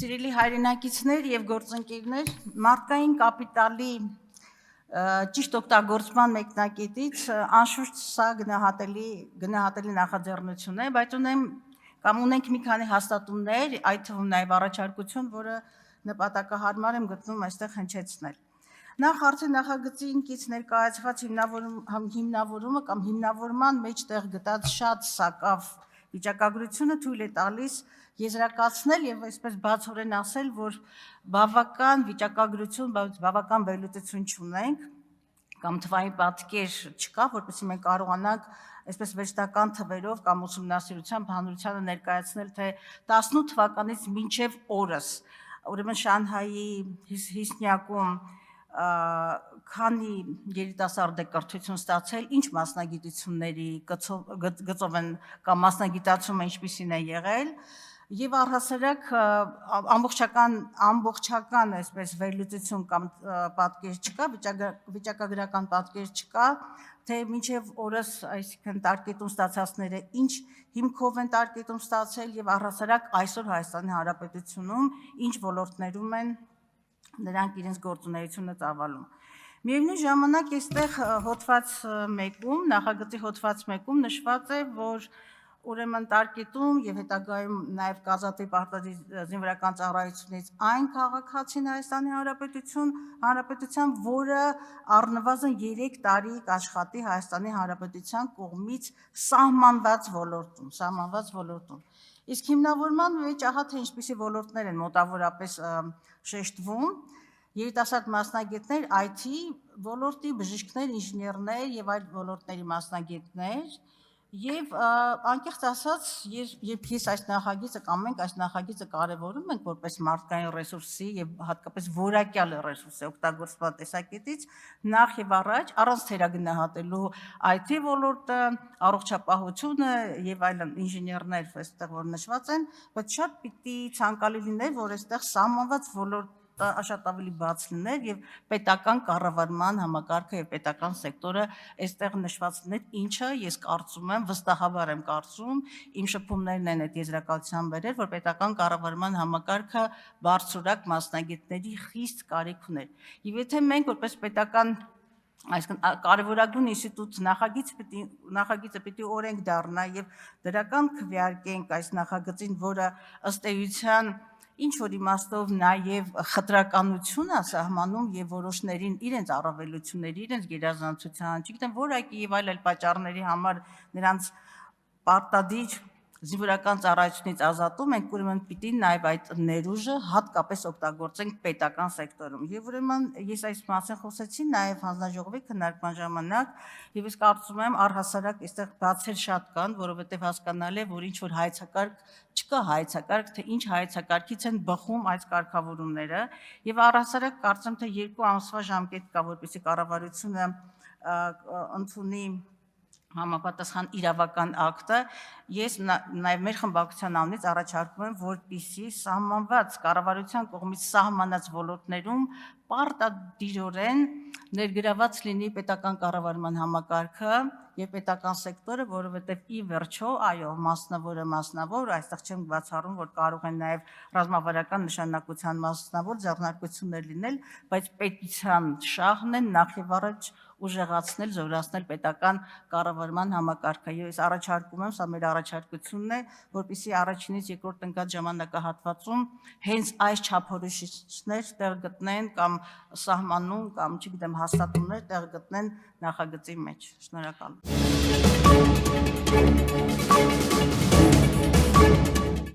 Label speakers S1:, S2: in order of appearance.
S1: Սիրելի հայրենակիցներ եւ գործընկերներ, մարդկային կապիտալի ճիշտ օգտագործման մեկնակետից անշուշտ սա գնահատելի նախաձեռնություն է, բայց ունենք մի քանի հաստատումներ, այդ թվում նաեւ առաջարկություն, որը նպատակահարմար եմ գտնում այստեղ հնչեցնել։ Նախ արդեն նախագծի ինքից ներկայացված հիմնավորումը կամ հիմնավորման մեջ տեղ գտած շատ սակավ վիճակագրությունը թույլ է տալիս եզրակացնել եւ այսպես բացորեն ասել, որ բավական վիճակագրություն, բավական վերլուծություն չունենք կամ թվային պատկեր չկա, որպեսզի մենք կարողանանք այսպես վերջնական թվերով կամ ուսումնասիրությամբ հանրությանը ներկայացնել, թե 18 թվականից մինչև օրս, ուրեմն Շանհայի հիսնյակում քանի երիտասարդ է կրթություն ստացել, ինչ մասնագիտությունների գծով են կամ մասնագիտացումը ինչպիսին է եղել եւ առհասարակ ամբողջական այսպես վերլուծություն կամ պատկեր չկա, վիճակագրական պատկեր չկա, թե մինչև օրս, այսինքն տարկետում ստացածները ինչ հիմքով են տարկետում ստացել եւ առհասարակ այսօր Հայաստանի Հանրապետությունում ինչ ոլորտներում են նրանք իրենց գործունեությունը ծավալում։ Միևնույն ժամանակ այստեղ հոդված 1-ում, նախագծի հոդված 1-ում նշված է, որ ուրեմն տարկետում եւ հետագայում նաեւ կազատի զինվորական ծառայությունից այն քաղաքացին Հայաստանի Հանրապետության, որը առնվազն 3 տարի կաշխատի Հայաստանի Հանրապետության կողմից սահմանված ոլորտում։ Իսկ հիմնավորման մեջ ահա թե ինչպիսի ոլորտներ են մոտավորապես շեշտվում, երիտասարդ մասնագետներ, IT ոլորտի, բժիշկներ, ինժեներներ եւ այլ ոլորտների մասնագետներ եւ անկեղծ ասած, երբ ես այս նախագիծը կամ մենք այս նախագիծը կարևորում ենք որպես մարդկային ռեսուրսի եւ հատկապես որակյալ ռեսուրսի օգտագործման տեսակետից, նախ եւ առաջ առանց թերագնահատելու IT ոլորտը, առողջապահությունը եւ այլն ինժեներներ, այստեղ որ նշված են, բայց շատ պիտի ցանկալի լիներ, որ այստեղ սահմանված ոլորտ շատ ավելի բաց լիներ եւ պետական կառավարման համակարգը եւ պետական սեկտորը այստեղ նշված լիներ, ինչը ես կարծում եմ, վստահաբար եմ կարծում, իմ շփումներն են այդ եզրակացության բերել, որ պետական կառավարման համակարգը բարձրորակ մասնագետների խիստ կարիք ուներ։ Եվ եթե մենք որպես պետական այսինքն կարևորագույն ինստիտուտ նախագիծը պիտի օրենք դառնա եւ դրական քվեարկենք այս նախագծին, որը ըստ էության ինչ որ իմաստով նաև խտրականություն է սահմանում եւ որոշներին իրենց առավելությունների, իրենց գերազանցության, չգիտեմ որակի եւ այլ պատճառների համար նրանց պարտադիր զինվորական ծառայությունից ազատում ենք, ուրեմն պիտի նաև այդ ներուժը հատկապես օգտագործենք պետական սեկտորում։ Եվ ուրեմն ես այս մասին խոսեցի նաև հանձնաժողովի քննարկման ժամանակ, եւ ես կարծում եմ առհասարակ այստեղ բացեր շատ կան, որովհետեւ հասկանալի է, որ ինչ որ հայեցակարգ չկա հայեցակարգ, թե ինչ հայեցակարգից են բխում այս կարգավորումները, եւ առհասարակ կարծեմ, թե 2 ամսվա ժամկետ կա, որպեսզի կառավարությունը ընդունի համապատասխան իրավական ակտը, ես նաև մեր խմբակցության անունից առաջարկում եմ, որպեսզի սահմանված կառավարության կողմից սահմանած ոլորտներում պարտադիրորեն ներգրաված լինի պետական կառավարման համակարգը եւ պետական սեկտորը, որովհետեւ ի վերջո, այո, մասնավոր, այստեղ չեմ բացառում, որ կարող են նաեւ ռազմավարական նշանակության մասնավոր ձեռնարկություններ լինել, բայց պետության շահն է նախ եւ առաջ ուժեղացնել, զորացնել պետական կառավարման համակարգը։ Ես առաջարկում եմ, սա մեր առաջարկությունն է, որպեսզի առաջինից երկրորդ ընկած ժամանակահատվածում հենց այս չափորոշիչներ տեղ գտնեն կամ սահմանում կամ չգիտեմ հաստատումներ տեղ գտնեն նախագծի մեջ։ Շնորհակալ եմ։